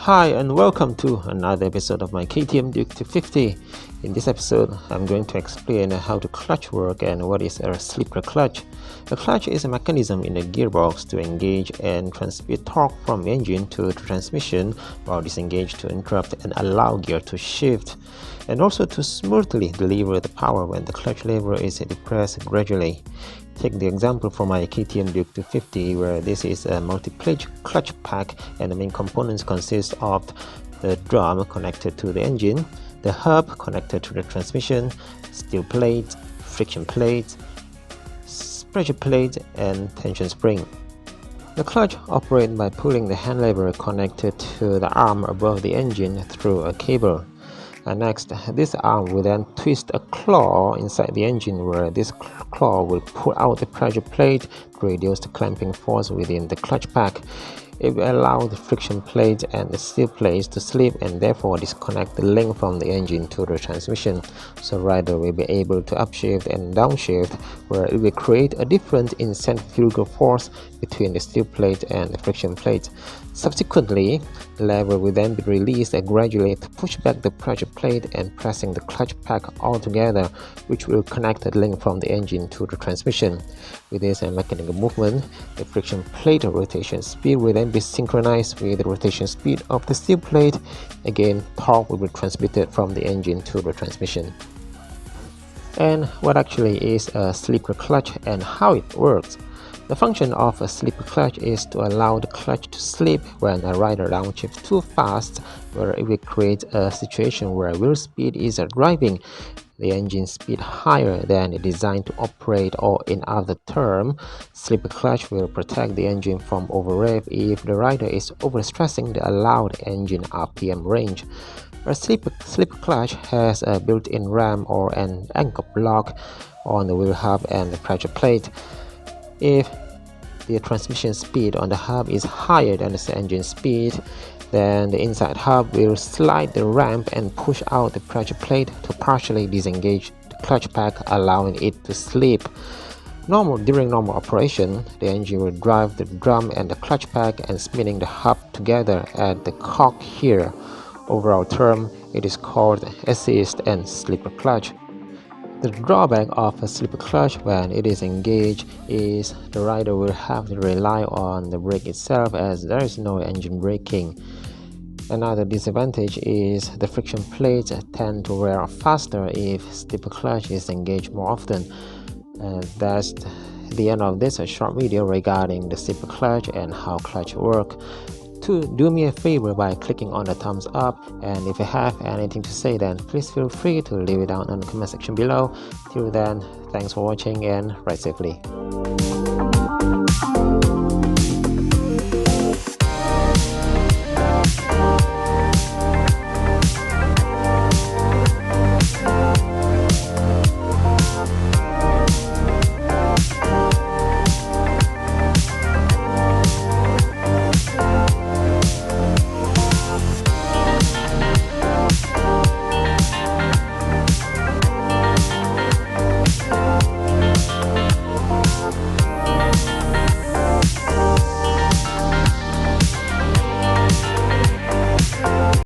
Hi and welcome to another episode of my KTM Duke 250. In this episode, I'm going to explain how the clutch works and what is a slipper clutch. A clutch is a mechanism in the gearbox to engage and transmit torque from the engine to the transmission, while disengage to interrupt and allow gear to shift, and also to smoothly deliver the power when the clutch lever is depressed gradually. Take the example from my KTM Duke 250, where this is a multi-plate clutch pack and the main components consist of the drum connected to the engine, the hub connected to the transmission, steel plate, friction plate, pressure plate, and tension spring. The clutch operates by pulling the hand lever connected to the arm above the engine through a cable. Next, this arm will then twist a claw inside the engine, where this claw will pull out the pressure plate to reduce the clamping force within the clutch pack. It will allow the friction plate and the steel plates to slip and therefore disconnect the link from the engine to the transmission, so rider will be able to upshift and downshift, where it will create a different in centrifugal force between the steel plate and the friction plate. Subsequently, the lever will then be released gradually to push back the pressure plate and pressing the clutch pack all together, which will connect the link from the engine to the transmission. With this mechanical movement, the friction plate rotation speed will then be synchronized with the rotation speed of the steel plate. Again, torque will be transmitted from the engine to the transmission. And what actually is a slipper clutch and how it works? The function of a slipper clutch is to allow the clutch to slip when a rider downshifts too fast, where it will create a situation where wheel speed is driving the engine speed higher than it is designed to operate, or in other terms, slipper clutch will protect the engine from overrev if the rider is overstressing the allowed engine RPM range. A slipper clutch has a built-in ram or an anchor block on the wheel hub and the pressure plate. If the transmission speed on the hub is higher than the engine speed, then the inside hub will slide the ramp and push out the pressure plate to partially disengage the clutch pack, allowing it to slip. During normal operation, the engine will drive the drum and the clutch pack and spinning the hub together at the cock here. Overall term, it is called assist and slipper clutch. The drawback of a slipper clutch when it is engaged is the rider will have to rely on the brake itself, as there is no engine braking. Another disadvantage is the friction plates tend to wear off faster if slipper clutch is engaged more often. That's the end of this short video regarding the slipper clutch and how clutch work. Do me a favor by clicking on the thumbs up, and if you have anything to say, then please feel free to leave it down in the comment section below. Till then, thanks for watching and ride safely.